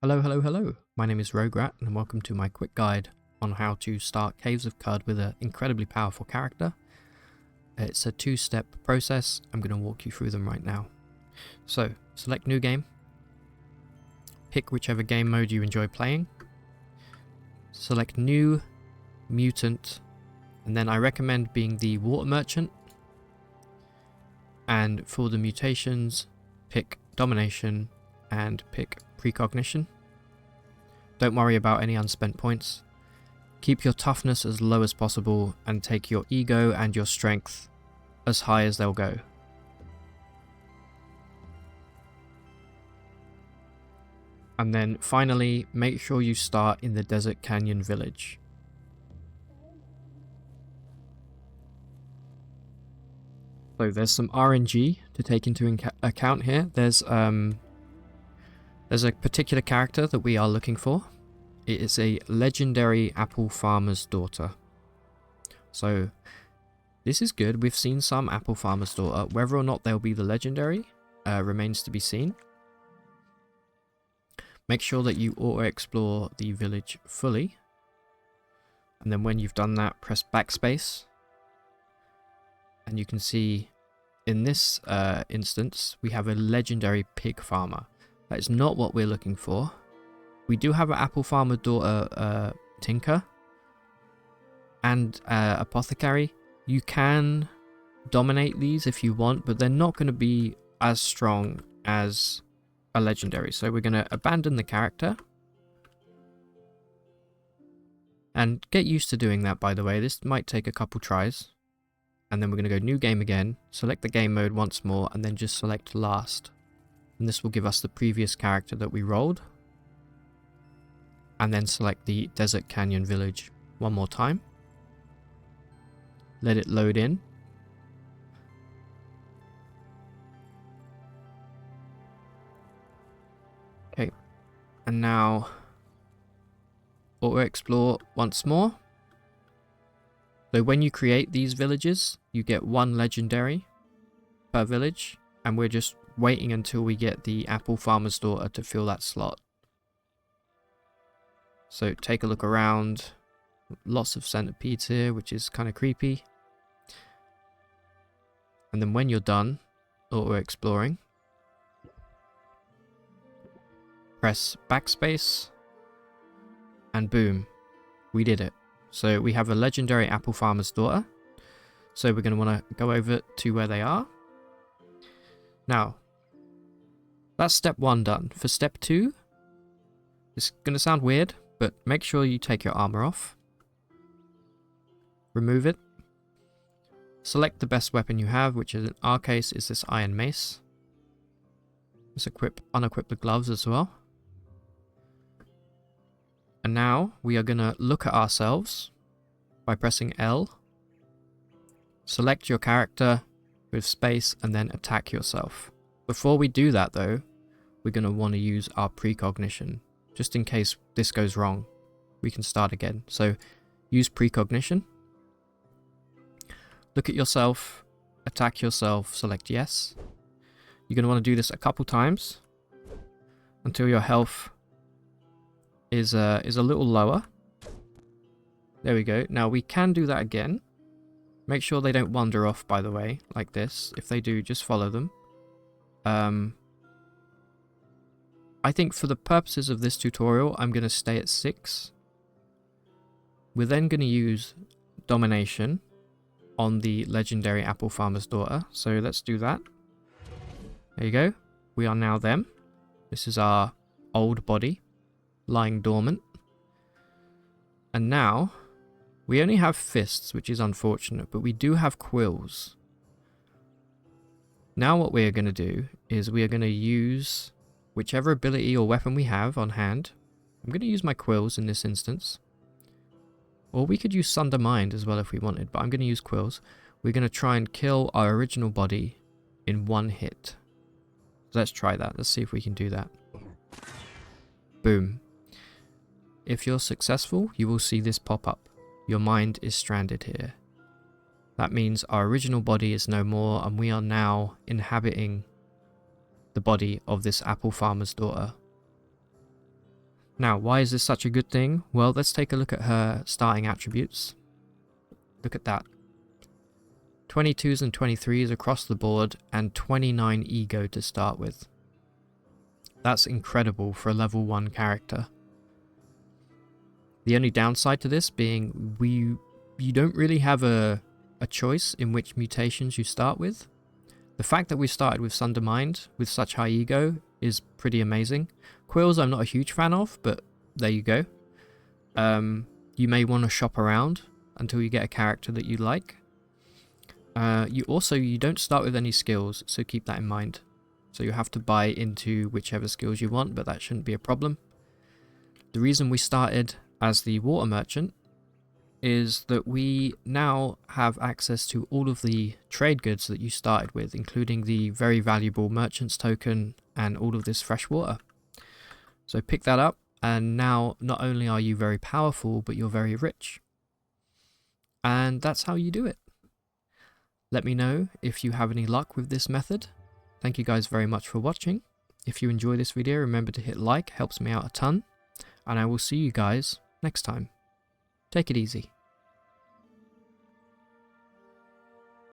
Hello, hello, hello. My name is Rograt and welcome to my quick guide on how to start Caves of QUD with an incredibly powerful character. It's a two-step process. I'm going to walk you through them right now. So, select new game. Pick whichever game mode you enjoy playing. Select new, mutant, and then I recommend being the water merchant. And for the mutations, pick domination and pick precognition. Don't worry about any unspent points. Keep your toughness as low as possible and take your ego and your strength as high as they'll go. And then finally, make sure you start in the Desert Canyon village. So there's some RNG to take into account here. There's a particular character that we are looking for. It is a legendary apple farmer's daughter. So this is good. We've seen some apple farmer's daughter. Whether or not they'll be the legendary remains to be seen. Make sure that you auto-explore the village fully. And then when you've done that, press backspace. And you can see in this instance, we have a legendary pig farmer. That is not what we're looking for. We do have an apple farmer daughter, Tinker, and apothecary. You can dominate these if you want, but they're not going to be as strong as a legendary. So we're going to abandon the character. And get used to doing that, by the way. This might take a couple tries. And then we're going to go new game again, select the game mode once more, and then just select last. And this will give us the previous character that we rolled. And then select the Desert Canyon village one more time. Let it load in. Okay, and now auto-explore once more. So when you create these villages, you get one legendary per village, and we're just waiting until we get the apple farmer's daughter to fill that slot. So take a look around. Lots of centipedes here, which is kind of creepy. And then when you're done auto-exploring, press backspace, and boom, we did it. So we have a legendary apple farmer's daughter. So we're going to want to go over to where they are. Now, that's step 1 done. For step 2, it's going to sound weird, but make sure you take your armor off. Remove it. Select the best weapon you have, which in our case is this iron mace. Let's unequip the gloves as well. And now we are going to look at ourselves by pressing L. Select your character with space and then attack yourself. Before we do that though, we're going to want to use our precognition. Just in case this goes wrong, we can start again. So use precognition. Look at yourself, attack yourself, select yes. You're going to want to do this a couple times until your health is a little lower. There we go. Now we can do that again. Make sure they don't wander off, by the way, like this. If they do, just follow them. I think for the purposes of this tutorial, I'm going to stay at 6. We're then going to use domination on the legendary apple farmer's daughter. So let's do that. There you go. We are now them. This is our old body lying dormant. And now we only have fists, which is unfortunate, but we do have quills. Now what we are going to do is we are going to use whichever ability or weapon we have on hand. I'm going to use my quills in this instance. Or we could use Sunder Mind as well if we wanted, but I'm going to use quills. We're going to try and kill our original body in one hit. So let's try that. Let's see if we can do that. Boom. If you're successful, you will see this pop up. Your mind is stranded here. That means our original body is no more, and we are now inhabiting the body of this apple farmer's daughter. Now, why is this such a good thing? Well, let's take a look at her starting attributes. Look at that. 22s and 23s across the board, and 29 ego to start with. That's incredible for a level 1 character. The only downside to this being you don't really have a choice in which mutations you start with. The fact that we started with Sundermind with such high ego is pretty amazing. Quills I'm not a huge fan of, but there you go. You may want to shop around until you get a character that you like. You don't start with any skills, so keep that in mind. So you have to buy into whichever skills you want, but that shouldn't be a problem. The reason we started as the water merchant is that we now have access to all of the trade goods that you started with, including the very valuable merchant's token and all of this fresh water. So pick that up, and now not only are you very powerful, but you're very rich. And that's how you do it. Let me know if you have any luck with this method. Thank you guys very much for watching. If you enjoy this video, remember to hit like, helps me out a ton. And I will see you guys next time. Take it easy.